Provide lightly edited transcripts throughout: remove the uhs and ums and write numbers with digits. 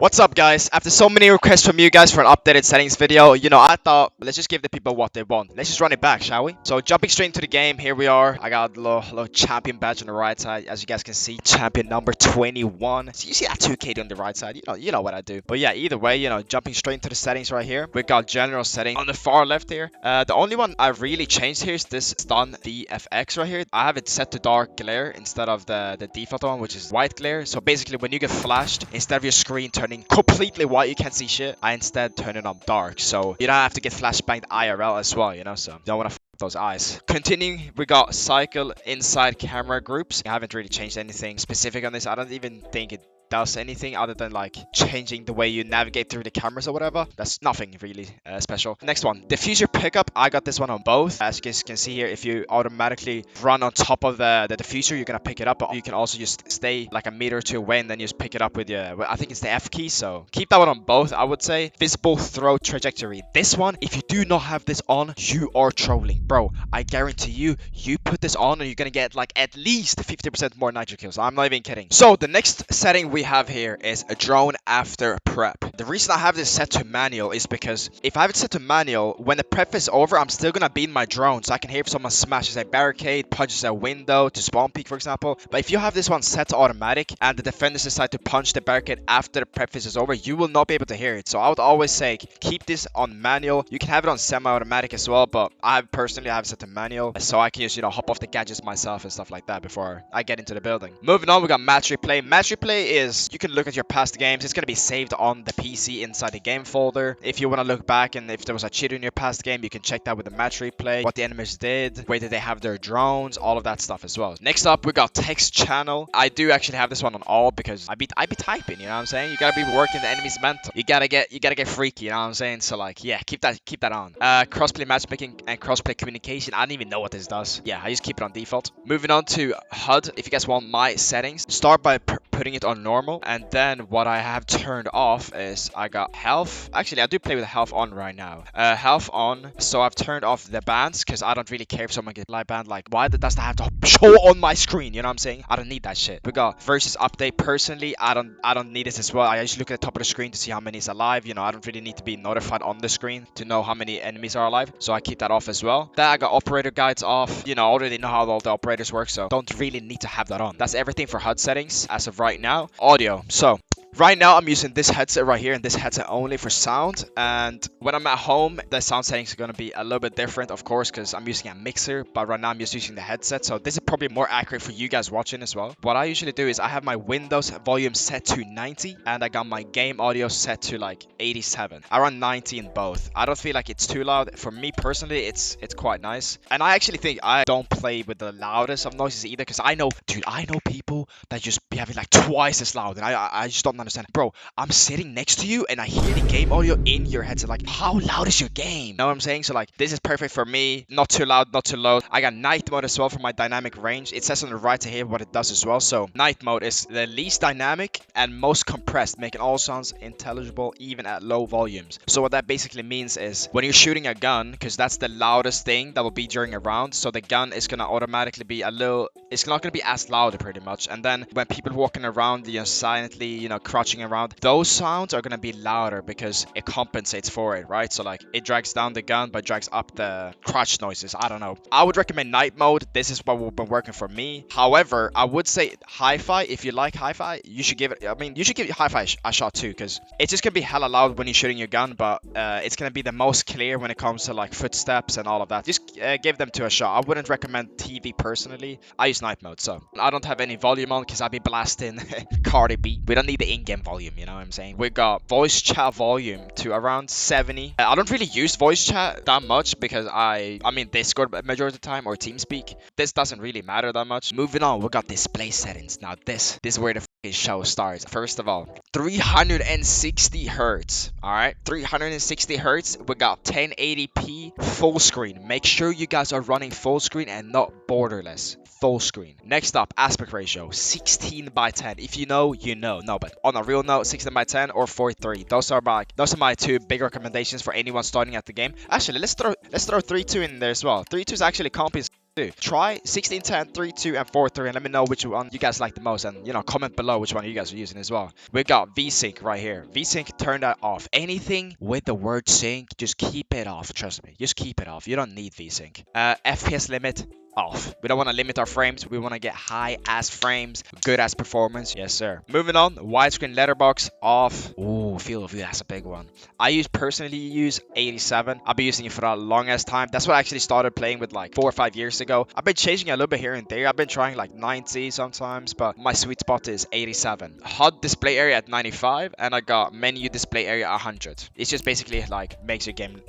What's up, guys? After so many requests from you guys for an updated settings video, I thought let's just give the people what they want. Let's just run it back, shall we? So jumping straight into the game, here we are. I got a little champion badge on the right side, as you guys can see, champion number 21. So you see that 2K on the right side, you know what I do. But yeah, either way, jumping straight into the settings right here. We got general setting on the far left here. The only one I really changed here is this stun VFX right here. I have it set to dark glare instead of the default one, which is white glare. So basically, when you get flashed, instead of your screen turning completely white, you can't see shit, I instead turn it on dark, so you don't have to get flashbanged IRL as well, so you don't want to those eyes. Continuing, we got cycle inside camera groups. I haven't really changed anything specific on this. I don't even think it does anything other than like changing the way you navigate through the cameras or whatever. That's nothing really special. Next one, diffuser pickup. I got this one on both. As you guys can see here, if you automatically run on top of the diffuser, you're gonna pick it up, but you can also just stay like a meter or two away and then you just pick it up with your, I think it's the F key, so keep that one on both. I would say visible throw trajectory. This one, if you do not have this on, you are trolling, bro. I guarantee you put this on and you're gonna get like at least 50% more nitro kills. I'm not even kidding. So the next setting we have here is a drone after prep. The reason I have this set to manual is because if I have it set to manual, when the prep is over, I'm still gonna be in my drone, so I can hear if someone smashes a barricade, punches a window to spawn peek, for example. But if you have this one set to automatic and the defenders decide to punch the barricade after the prep phase is over, you will not be able to hear it. So I would always say keep this on manual. You can have it on semi-automatic as well, but I personally have it set to manual, so I can just hop off the gadgets myself and stuff like that before I get into the building. Moving on, we got match replay. Match replay is you can look at your past games. It's going to be saved on the PC inside the game folder. If you want to look back and if there was a cheat in your past game, you can check that with the match replay, what the enemies did, where did they have their drones, all of that stuff as well. Next up, we got text channel. I do actually have this one on all because I be typing, you know what I'm saying? You gotta be working the enemy's mental. You gotta get freaky, you know what I'm saying? So like, yeah, keep that on. Crossplay matchmaking and crossplay communication. I don't even know what this does. Yeah, I just keep it on default. Moving on to HUD. If you guys want my settings, start by putting it on normal, and then what I have turned off is I got health. Actually, I do play with health on right now. Health on. So I've turned off the bans because I don't really care if someone gets live banned. Like, why does that have to show on my screen? You know what I'm saying? I don't need that shit. We got versus update. Personally, I don't need this as well. I just look at the top of the screen to see how many is alive. I don't really need to be notified on the screen to know how many enemies are alive. So I keep that off as well. Then I got operator guides off. I already know how all the operators work, so don't really need to have that on. That's everything for HUD settings as of right now. Audio. So right now, I'm using this headset right here and this headset only for sound. And when I'm at home, the sound settings are going to be a little bit different, of course, because I'm using a mixer. But right now, I'm just using the headset. So this is probably more accurate for you guys watching as well. What I usually do is I have my Windows volume set to 90 and I got my game audio set to like 87. I run 90 in both. I don't feel like it's too loud. For me personally, it's quite nice. And I actually think I don't play with the loudest of noises either, because I know people that just be having like twice as loud. And I just don't understand. Bro, I'm sitting next to you and I hear the game audio in your headset. Like, how loud is your game? Know what I'm saying? So like, this is perfect for me. Not too loud, not too low. I got night mode as well for my dynamic range. It says on the right here what it does as well. So night mode is the least dynamic and most compressed, making all sounds intelligible even at low volumes. So what that basically means is when you're shooting a gun, because that's the loudest thing that will be during a round, so the gun is gonna automatically be it's not gonna be as loud pretty much. And then when people walking around, silently, crouching around, those sounds are gonna be louder because it compensates for it, right? So like, it drags down the gun but drags up the crouch noises. I don't know. I would recommend night mode. This is what will be working for me. However, I would say hi-fi. If you like hi-fi, you should give it, you should give hi-fi a shot too, because it's just gonna be hella loud when you're shooting your gun, but it's gonna be the most clear when it comes to like footsteps and all of that. Just give them to a shot. I wouldn't recommend TV personally. I use night mode, so I don't have any volume on because I'll be blasting Cardi B. We don't need the in-game volume, you know what I'm saying? We got voice chat volume to around 70. I don't really use voice chat that much because I mean Discord majority of the time or TeamSpeak. This doesn't really matter that much. Moving on, we got display settings. Now this is where the show starts. First of all, 360 hertz. All right, 360 hertz. We got 1080p full screen. Make sure you guys are running full screen and not borderless. Full screen. Next up, aspect ratio 16:10. If you know, you know. No, but on a real note, 16:10 or 4:3. Those are my two big recommendations for anyone starting at the game. Actually, let's throw 3:2 in there as well. 3:2 is actually comping do. Try 16, 10, 3, 2, and 4, 3, and let me know which one you guys like the most, and comment below which one you guys are using as well. We got VSync right here. VSync, turn that off. Anything with the word sync, just keep it off. Trust me, just keep it off. You don't need VSync. FPS limit, off. We don't want to limit our frames. We want to get high ass frames, good ass performance. Yes, sir. Moving on, widescreen letterbox off. Ooh, field of view, that's a big one. I personally use 87. I've been using it for the longest time. That's what I actually started playing with like 4 or 5 years ago. I've been changing it a little bit here and there. I've been trying like 90 sometimes, but my sweet spot is 87. HUD display area at 95, and I got menu display area 100. It's just basically like makes your game,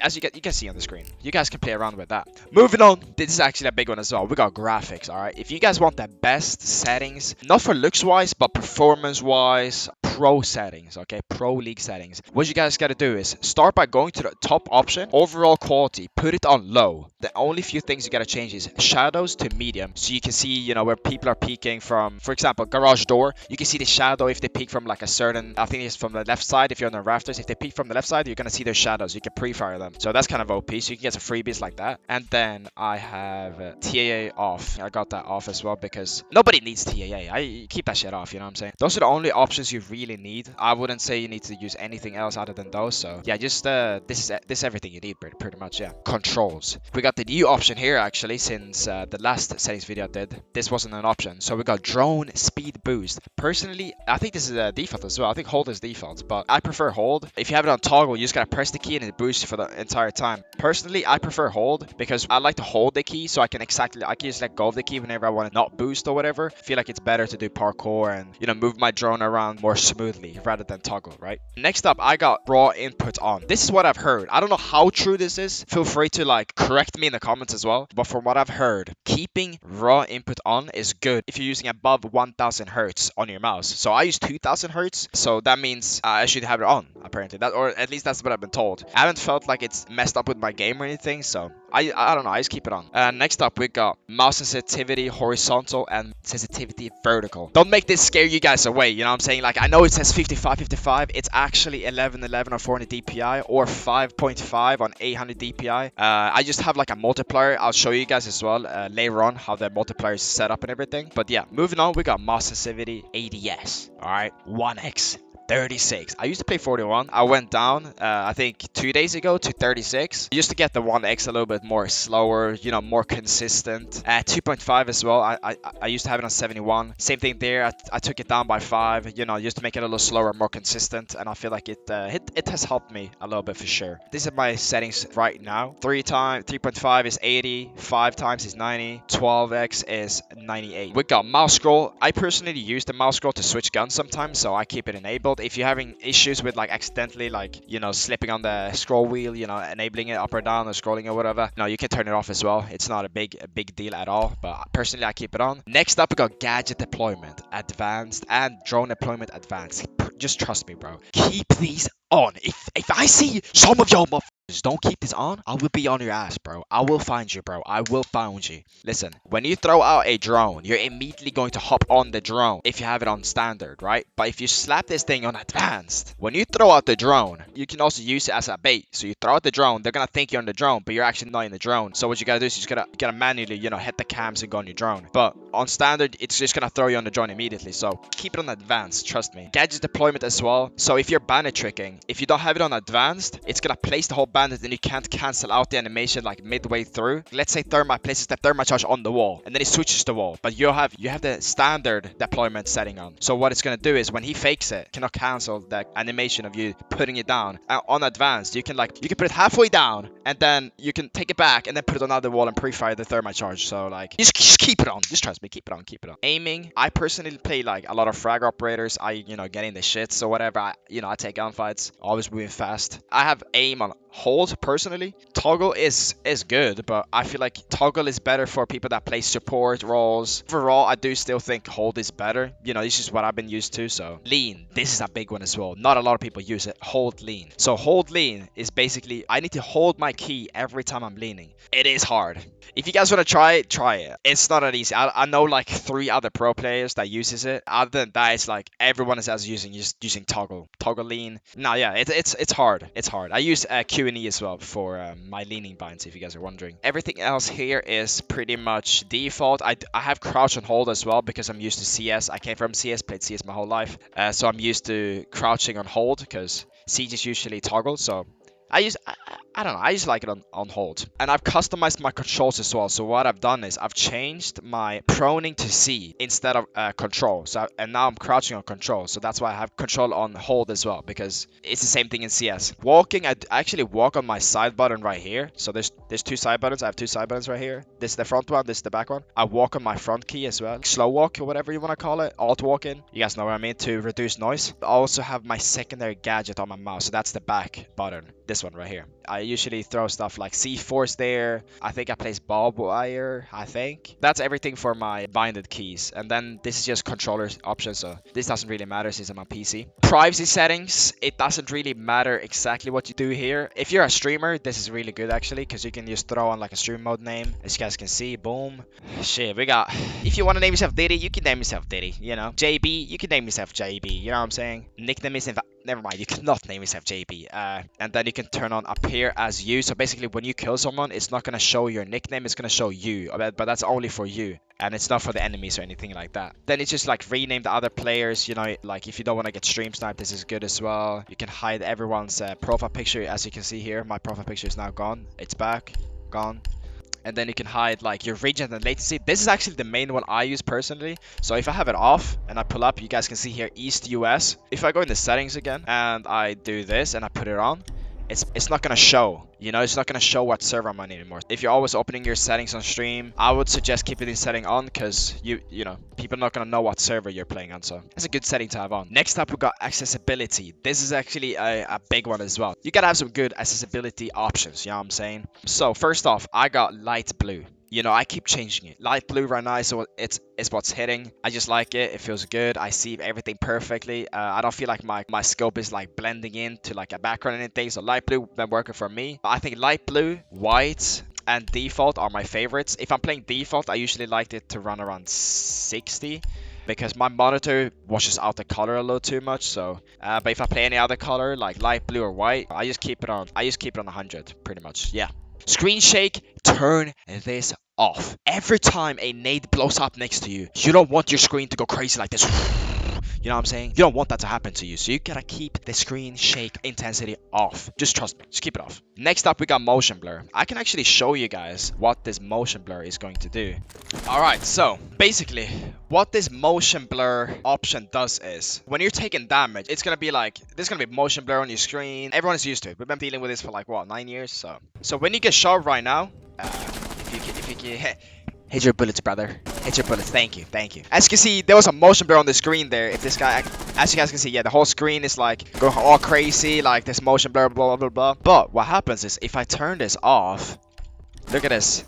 as you can see on the screen. You guys can play around with that. Moving on, this is actually a big one as well. We got graphics. All right, if you guys want the best settings, not for looks wise but performance wise, pro settings, okay, pro league settings, what you guys got to do is start by going to the top option, overall quality, put it on low. The only few things you got to change is shadows to medium, so you can see where people are peeking from. For example, garage door, you can see the shadow if they peek from like a certain, I think it's from the left side. If you're on the rafters, if they peek from the left side, you're gonna see their shadows. You can pre-fire them, so that's kind of OP, so you can get some freebies like that. And then I have TAA off. I got that off as well because nobody needs TAA. I keep that shit off, you know what I'm saying? Those are the only options you really need. I wouldn't say you need to use anything else other than those. So yeah, just this is everything you need pretty much. Yeah. Controls. We got the new option here actually, since the last settings video I did. This wasn't an option. So we got drone speed boost. Personally, I think this is a default as well. I think hold is default, but I prefer hold. If you have it on toggle, you just gotta press the key and it boosts for the entire time. Personally, I prefer hold because I like to hold the key so I can just let go of the key whenever I want to not boost or whatever. I feel like it's better to do parkour and move my drone around more smoothly rather than toggle, right? Next up, I got raw input on. This is what I've heard. I don't know how true this is. Feel free to like correct me in the comments as well. But from what I've heard, keeping raw input on is good if you're using above 1000 hertz on your mouse. So I use 2000 hertz, so that means I should have it on apparently. That, or at least that's what I've been told. I haven't felt like it's messed up with my game or anything, so I don't know. I just keep it on. Next up, we got mouse sensitivity horizontal and sensitivity vertical. Don't make this scare you guys away. You know what I'm saying? Like, I know it says 55. It's actually 1111 on 400 DPI or 5.5 on 800 DPI. I just have like a multiplier. I'll show you guys as well later on how the multiplier is set up and everything. But yeah, moving on, we got mouse sensitivity ADS. All right, 1x. 36. I used to play 41. I went down, I think 2 days ago to 36. Just to get the 1x a little bit more slower, more consistent. 2.5 as well. I used to have it on 71. Same thing there. I took it down by 5, just to make it a little slower, more consistent. And I feel like it has helped me a little bit for sure. These are my settings right now. 3.5 is 80. 5 times is 90. 12x is 98. We got mouse scroll. I personally use the mouse scroll to switch guns sometimes, so I keep it enabled. If you're having issues with like accidentally slipping on the scroll wheel, enabling it up or down or scrolling or whatever, you can turn it off as well. It's not a big deal at all, but personally I keep it on. Next up, we got gadget deployment advanced and drone deployment advanced. Just trust me, bro. Keep these on. If I see some of y'all motherfuckers don't keep this on, I will be on your ass, bro. I will find you, bro. I will find you. Listen, when you throw out a drone, you're immediately going to hop on the drone if you have it on standard, right? But if you slap this thing on advanced, when you throw out the drone, you can also use it as a bait. So you throw out the drone, they're gonna think you're on the drone, but you're actually not in the drone. So what you gotta do is you just gotta manually, hit the cams and go on your drone. But on standard, it's just gonna throw you on the drone immediately. So keep it on advanced, trust me. Gadget deployment as well. So if you're bandit tricking, if you don't have it on advanced, it's gonna place the whole bandit and you can't cancel out the animation like midway through. Let's say Thermite places the Thermite charge on the wall and then he switches the wall, but you have the standard deployment setting on. So what it's gonna do is when he fakes it, cannot cancel the animation of you putting it down. On advanced, you can put it halfway down and then you can take it back and then put it on another wall and pre-fire the Thermite charge. So like just keep it on. Just trust me, keep it on. Aiming, I personally play like a lot of frag operators. I get in the shits or whatever. I take gunfights, always moving fast. I have aim on hold personally. Toggle is good, but I feel like toggle is better for people that play support roles. Overall, I do still think hold is better. This is what I've been used to. So lean, this is a big one as well. Not a lot of people use it. Hold lean. So hold lean is basically I need to hold my key every time I'm leaning. It is hard. If you guys want to try it. It's not that easy. I know like 3 other pro players that uses it. Other than that, it's like everyone is using toggle lean. No, yeah, it's hard. It's hard. I use Q Q and E as well for my leaning binds, if you guys are wondering. Everything else here is pretty much default. I have crouch and hold as well because I'm used to CS. I came from CS, played CS my whole life, so I'm used to crouching on hold because Siege is usually toggle. So I don't know, I just like it on hold. And I've customized my controls as well. So what I've done is I've changed my proning to C instead of control. And now I'm crouching on control. So that's why I have control on hold as well, because it's the same thing in CS. Walking, I actually walk on my side button right here. So there's two side buttons. I have two side buttons right here. This is the front one, this is the back one. I walk on my front key as well. Slow walk or whatever you want to call it. Alt walking. You guys know what I mean, to reduce noise. I also have my secondary gadget on my mouse. So that's the back button. This one right here. I usually throw stuff like C4s there. I think I place barbed wire, I think. That's everything for my binded keys. And then this is just controller options, so this doesn't really matter since I'm on PC. Privacy settings, it doesn't really matter exactly what you do here. If you're a streamer, this is really good actually, because you can just throw on like a stream mode name. As you guys can see, boom. Shit, we got... If you want to name yourself Diddy, you can name yourself Diddy, you know. JB, you can name yourself JB, you know what I'm saying? Nickname is... Never mind, you cannot name yourself JB. And then you can turn on appear as you. So basically when you kill someone, it's not going to show your nickname, it's going to show you. But that's only for you. And it's not for the enemies or anything like that. Then it's just like rename the other players, you know, like if you don't want to get stream sniped, this is good as well. You can hide everyone's profile picture. As you can see here, my profile picture is now gone. It's back, gone. And then you can hide like your region and latency. This is actually the main one I use personally. So if I have it off and I pull up, you guys can see here East US. If I go in the settings again and I do this and I put it on, it's not gonna show, you know, it's not gonna show what server I'm on anymore. If you're always opening your settings on stream, I would suggest keeping this setting on, because you know, people are not gonna know what server you're playing on, so that's a good setting to have on. Next up, we got accessibility. This is actually a big one as well. You gotta have some good accessibility options, you know what I'm saying? So first off, I got light blue. You know, I keep changing it. Light blue right now, so it's what's hitting. I just like it. It feels good. I see everything perfectly. I don't feel like my scope is like blending into like a background and anything. So light blue been working for me. I think light blue, white, and default are my favorites. If I'm playing default, I usually like it to run around 60. Because my monitor washes out the color a little too much. So, but if I play any other color like light blue or white, I just keep it on 100 pretty much. Yeah. Screen shake, turn this off. Every time a nade blows up next to you, you don't want your screen to go crazy like this. You know what I'm saying? You don't want that to happen to you. So you gotta keep the screen shake intensity off. Just trust me. Just keep it off. Next up, we got motion blur. I can actually show you guys what this motion blur is going to do. Alright, so basically, what this motion blur option does is, when you're taking damage, it's gonna be like, there's gonna be motion blur on your screen. Everyone's used to it. We've been dealing with this for like, what, 9 years? So when you get shot right now, if you can... Hit your bullets, brother. Hit your bullets. Thank you. Thank you. As you can see, there was a motion blur on the screen there. If this guy... As you guys can see, yeah, the whole screen is like going all crazy. Like this motion blur, blah, blah, blah, blah. But what happens is, if I turn this off... Look at this.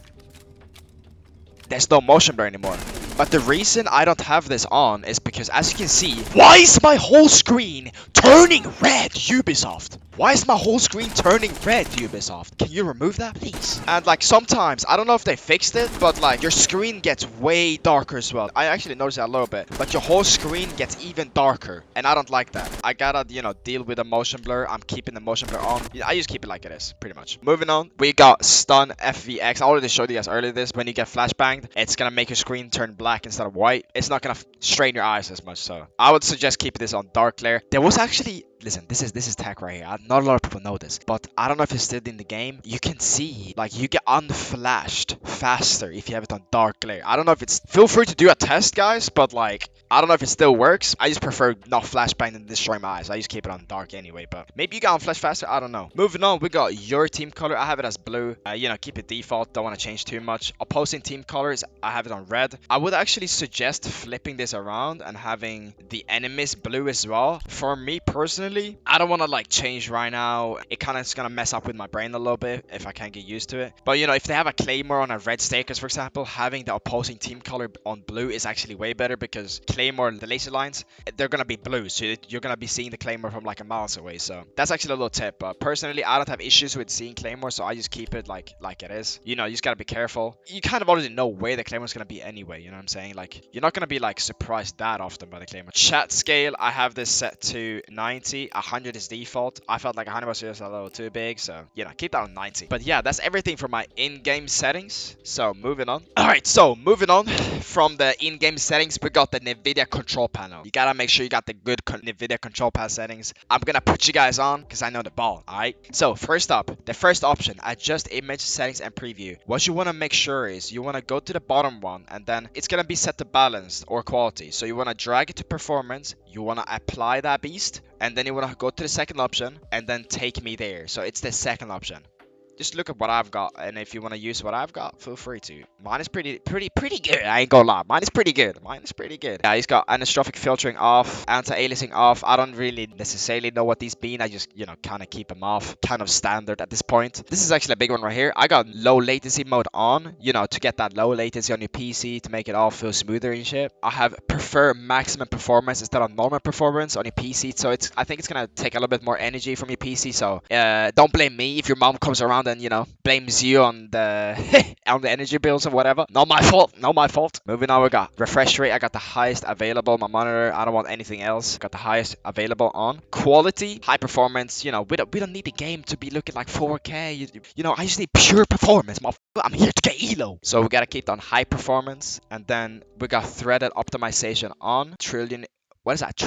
There's no motion blur anymore. But the reason I don't have this on is because, as you can see... Why is my whole screen turning red, Ubisoft? Why is my whole screen turning red, Ubisoft? Can you remove that, please? And like sometimes, I don't know if they fixed it, but like your screen gets way darker as well. I actually noticed that a little bit, but your whole screen gets even darker, and I don't like that. I gotta, you know, deal with the motion blur. I'm keeping the motion blur on. I just keep it like it is, pretty much. Moving on, we got stun FVX. I already showed you guys earlier this. When you get flashbanged, it's gonna make your screen turn black instead of white. It's not gonna strain your eyes as much, so I would suggest keeping this on dark glare. There was actually... Listen, this is tech right here. Not a lot of people know this, but I don't know if it's still in the game. You can see, like, you get unflashed faster if you have it on dark glare. I don't know if it's... Feel free to do a test, guys, but, like, I don't know if it still works. I just prefer not flashbang and destroy my eyes. I just keep it on dark anyway, but maybe you got on flash faster. I don't know. Moving on, we got your team color. I have it as blue. You know, keep it default. Don't want to change too much. Opposing team colors, I have it on red. I would actually suggest flipping this around and having the enemies blue as well. For me personally, I don't want to like change right now. It kind of is going to mess up with my brain a little bit if I can't get used to it. But you know, if they have a claymore on a red stakers, for example, having the opposing team color on blue is actually way better, because claymore, the laser lines, they're gonna be blue, so you're gonna be seeing the claymore from like a miles away. So that's actually a little tip. But personally, I don't have issues with seeing claymore, so I just keep it like it is. You know, you just gotta be careful. You kind of already know where the claymore's gonna be anyway. You know what I'm saying? Like, you're not gonna be like surprised that often by the claymore. Chat scale, I have this set to 90. 100 is default. I felt like 100 was just a little too big, so you know, keep that on 90. But yeah, that's everything for my in-game settings. So moving on. All right, so moving on from the in-game settings, we got the Nvidia control panel. You gotta make sure you got the good Nvidia control panel settings. I'm gonna put you guys on because I know the ball. All right. So first up, the first option, adjust image settings and preview. What you want to make sure is you want to go to the bottom one, and then it's gonna be set to balanced or quality. So you want to drag it to performance. You want to apply that beast, and then you want to go to the second option and then take me there. So it's the second option. Just look at what I've got, and if you want to use what I've got, feel free to. Mine is pretty good. I ain't gonna lie. Mine is pretty good. Yeah, he's got anastrophic filtering off, anti-aliasing off. I don't really necessarily know what these mean. I just, you know, kind of keep them off. Kind of standard at this point. This is actually a big one right here. I got low latency mode on, you know, to get that low latency on your PC, to make it all feel smoother and shit. I have prefer maximum performance instead of normal performance on your PC, so I think it's gonna take a little bit more energy from your PC. So don't blame me if your mom comes around and, you know, blames you on the on the energy bills or whatever. Not my fault. Moving on, we got refresh rate. I got the highest available on my monitor. I don't want anything else. Got the highest available on. Quality, high performance. You know, we don't need the game to be looking like 4K. You know, I just need pure performance. I'm here to get elo. So we gotta keep it on high performance, and then we got threaded optimization on. What is that?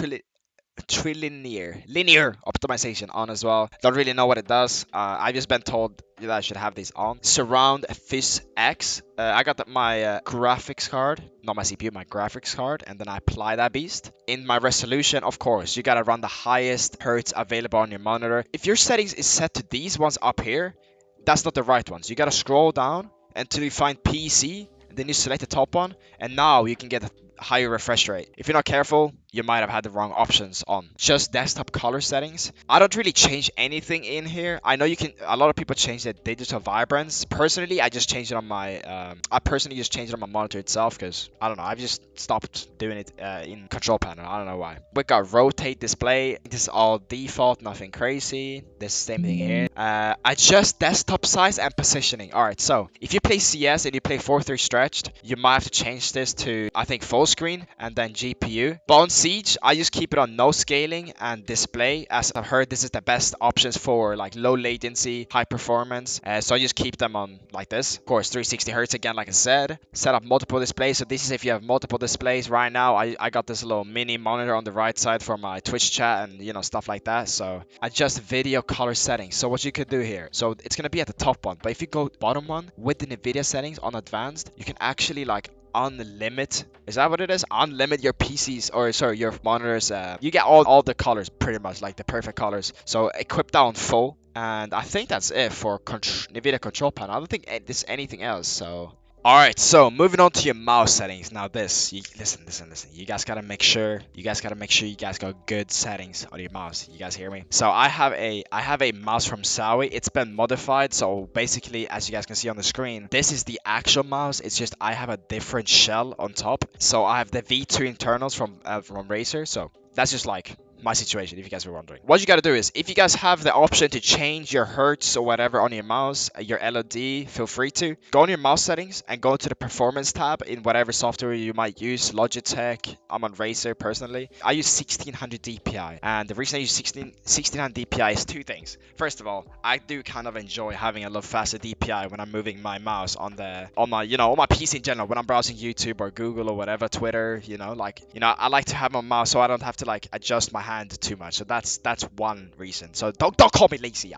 Linear optimization on as well. Don't really know what it does. I've just been told that I should have these on. Surround Fizz X. I got my graphics card, not my CPU, my graphics card, and then I apply that beast. In my resolution, of course, you gotta run the highest hertz available on your monitor. If your settings is set to these ones up here, that's not the right ones. You gotta scroll down until you find PC, and then you select the top one, and now you can get a higher refresh rate. If you're not careful, you might have had the wrong options on. Just desktop color settings. I don't really change anything in here. I know a lot of people change the digital vibrance. Personally, I just changed it on my, monitor itself, because, I don't know, I've just stopped doing it in control panel. I don't know why. We got rotate display. This is all default, nothing crazy. This same thing here. Adjust desktop size and positioning. Alright, so if you play CS and you play 4:3 stretched, you might have to change this to, I think, full screen and then GPU. But on Siege, I just keep it on no scaling and display, as I've heard this is the best options for like low latency, high performance. So I just keep them on like this. Of course, 360 hertz again, like I said. Set up multiple displays. So this is if you have multiple displays. Right now, I got this little mini monitor on the right side for my Twitch chat and, you know, stuff like that. So adjust video color settings. So what you could do here, so it's gonna be at the top one, but if you go bottom one with the Nvidia settings on advanced, you can actually like unlimit, is that what it is? Unlimit your PCs, or sorry, your monitors. You get all the colors pretty much, like the perfect colors. So equip that on full, and I think that's it for Nvidia control panel. I don't think there's anything else. So alright, so moving on to your mouse settings. Now listen. You guys gotta make sure you guys got good settings on your mouse. You guys hear me? So I have a mouse from Sawi. It's been modified. So basically, as you guys can see on the screen, this is the actual mouse. It's just I have a different shell on top. So I have the V2 internals from Razer. So that's just like my situation, if you guys were wondering. What you gotta do is, if you guys have the option to change your hertz or whatever on your mouse, your LOD, feel free to go on your mouse settings and go to the performance tab in whatever software you might use. Logitech, I'm on Razer personally. I use 1600 DPI, and the reason I use 1600 DPI is two things. First of all, I do kind of enjoy having a little faster DPI when I'm moving my mouse on my PC in general, when I'm browsing YouTube or Google or whatever, Twitter, I like to have my mouse so I don't have to like adjust my hand too much. So that's one reason. So don't call me lazy.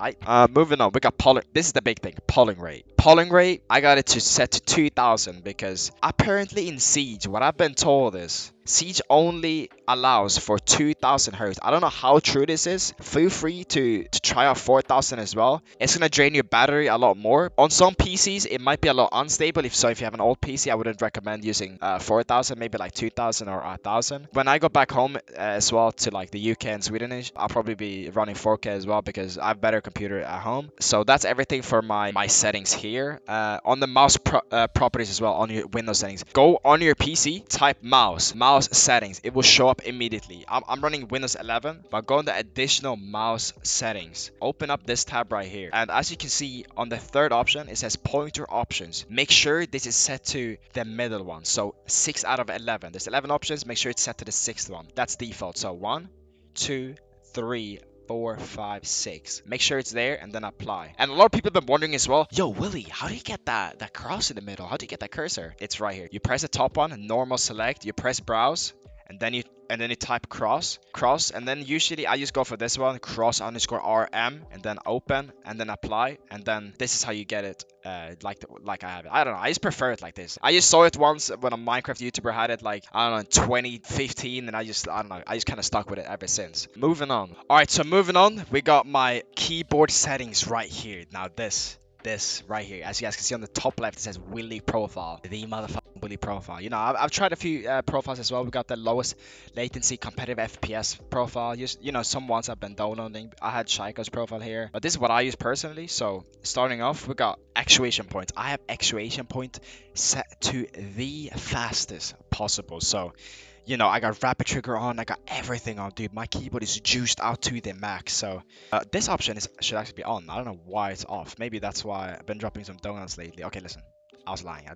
Moving on, we got polling. This is the big thing, polling rate. Polling rate, I got it to set to 2000 because apparently in Siege, what I've been told is Siege only allows for 2000 hertz. I don't know how true this is. Feel free to try out 4000 as well. It's gonna drain your battery a lot more. On some PCs, it might be a lot unstable. If you have an old PC, I wouldn't recommend using 4000, maybe like 2000 or 1000. When I go back home as well to like the UK and Swedish, I'll probably be running 4K as well because I have better computer at home. So that's everything for my settings here. here on the mouse properties as well on your Windows settings. Go on your PC, type mouse settings. It will show up immediately. I'm running Windows 11, but go on the additional mouse settings. Open up this tab right here, and as you can see on the third option, it says pointer options. Make sure this is set to the middle one. So 6 out of 11. There's 11 options. Make sure it's set to the 6th one. That's default. So 1, 2, 3, 4, 5, 6. Make sure it's there and then apply. And a lot of people have been wondering as well, yo, Willie, how do you get that cross in the middle? How do you get that cursor? It's right here. You press the top one, normal select, you press browse, and then you type cross, and then usually I just go for this one, cross underscore RM, and then open, and then apply, and then this is how you get it, like I have it. I don't know, I just prefer it like this. I just saw it once when a Minecraft YouTuber had it, like, I don't know, in 2015, and I don't know, I just kind of stuck with it ever since. Moving on. Alright, so moving on, we got my keyboard settings right here. Now this right here, as you guys can see on the top left, it says Willie profile, the motherfucking Willie profile. You know, I've tried a few profiles as well. We got the lowest latency competitive FPS profile. Just, you know, some ones I've been downloading. I had Shaiko's profile here, but this is what I use personally. So starting off, we got actuation point. I have actuation point set to the fastest possible. So, you know, I got rapid trigger on, I got everything on, dude. My keyboard is juiced out to the max. So this option should actually be on. I don't know why it's off. Maybe that's why I've been dropping some donuts lately. Okay, listen, I was lying.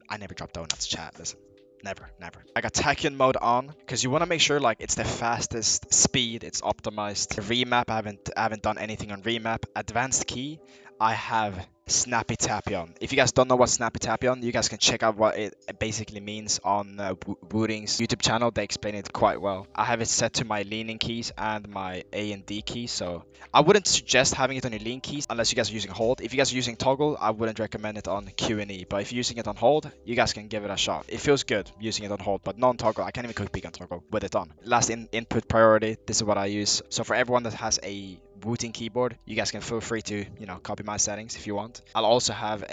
I never drop donuts, chat. Listen, never. I got tachyon mode on because you want to make sure like it's the fastest speed. It's optimized. Remap, I haven't done anything on remap. Advanced key, I have Snappy Tapion. If you guys don't know what Snappy Tapion, you guys can check out what it basically means on Wooting's YouTube channel. They explain it quite well. I have it set to my leaning keys and my A and D keys, so I wouldn't suggest having it on your lean keys unless you guys are using hold. If you guys are using toggle, I wouldn't recommend it on Q and E, but if you're using it on hold, you guys can give it a shot. It feels good using it on hold, but non-toggle, I can't even cook peek on toggle with it on. Last input priority, this is what I use. So for everyone that has a Wooting keyboard, you guys can feel free to, you know, copy my settings if you want. I'll also have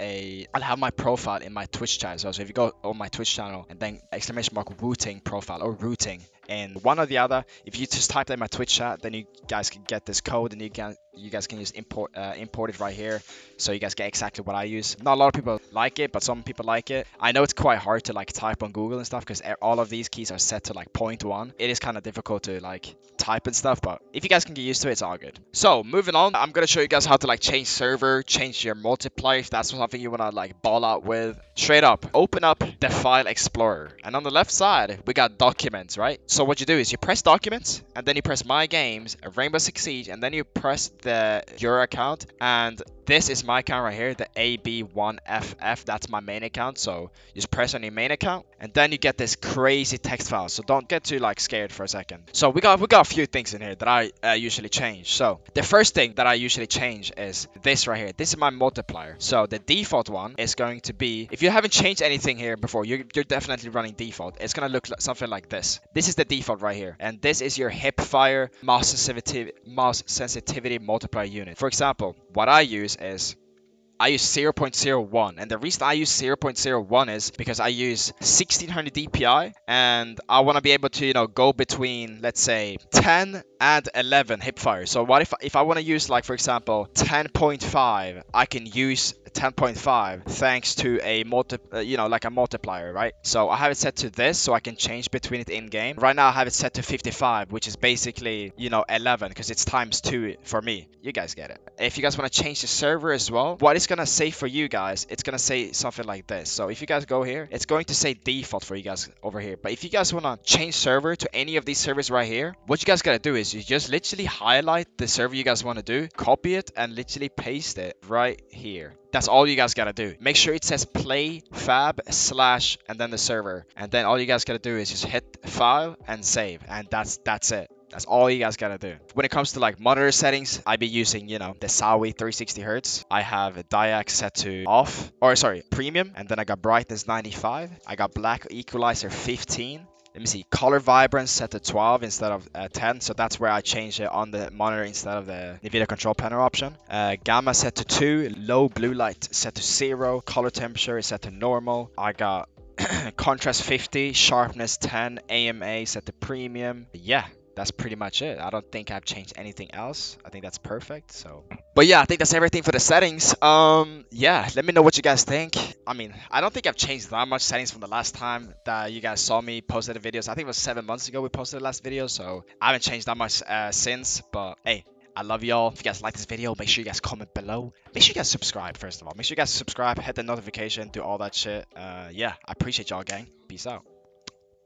my profile in my Twitch chat as well. So if you go on my Twitch channel and then exclamation mark Wooting profile or routing, and one or the other, if you just type that in my Twitch chat, then you guys can get this code and you guys can just import it right here, so you guys get exactly what I use. Not a lot of people like it, but some people like it. I know it's quite hard to like type on Google and stuff because all of these keys are set to like 0.1. It is kind of difficult to like type and stuff, but if you guys can get used to it, it's all good. So moving on, I'm gonna show you guys how to like change server, change your multiplier if that's something you wanna like ball out with. Straight up, open up the file explorer, and on the left side we got documents, right? So what you do is you press documents, and then you press my games, Rainbow Six Siege, and then you press your account, and this is my account right here, the AB1FF. That's my main account. So just press on your main account, and then you get this crazy text file. So don't get too like scared for a second. So we got a few things in here that I usually change. So the first thing that I usually change is this right here. This is my multiplier. So the default one is going to be, if you haven't changed anything here before, you're definitely running default. It's gonna look like something like this. This is the default right here, and this is your hip fire mouse sensitivity multiplier unit. For example, what I use is I use 0.01, and the reason I use 0.01 is because I use 1600 DPI, and I want to be able to, you know, go between, let's say, 10 and 11 hipfire. So what if I want to use, like, for example, 10.5, I can use 10.5 thanks to a multiplier, right? So I have it set to this, so I can change between it in game. Right now I have it set to 55, which is basically, you know, 11, because it's times 2 for me. You guys get it. If you guys want to change the server as well, what it's gonna say for you guys, it's gonna say something like this. So if you guys go here, it's going to say default for you guys over here. But if you guys want to change server to any of these servers right here, what you guys gotta do is you just literally highlight the server you guys want to do, copy it, and literally paste it right here. That's all you guys gotta do. Make sure it says play fab / and then the server, and then all you guys gotta do is just hit file and save, and that's it. That's all you guys gotta do. When it comes to like monitor settings, I be using, you know, the Sawi 360 Hz. I have a diac set to premium, and then I got brightness 95. I got black equalizer 15. Let me see, color vibrance set to 12 instead of 10, so that's where I changed it on the monitor instead of the Nvidia control panel option. Gamma set to 2, low blue light set to 0, color temperature is set to normal. I got contrast 50, sharpness 10, AMA set to premium. Yeah. that's pretty much it. I don't think I've changed anything else. I think that's perfect. So, but yeah, I think that's everything for the settings. Yeah, let me know what you guys think. I mean, I don't think I've changed that much settings from the last time that you guys saw me posted the videos. I think it was 7 months ago we posted the last video, so I haven't changed that much since. But hey, I love y'all. If you guys like this video, make sure you guys comment below. Make sure you guys subscribe, first of all. Make sure you guys subscribe, hit the notification, do all that shit. Yeah, I appreciate y'all, gang. Peace out.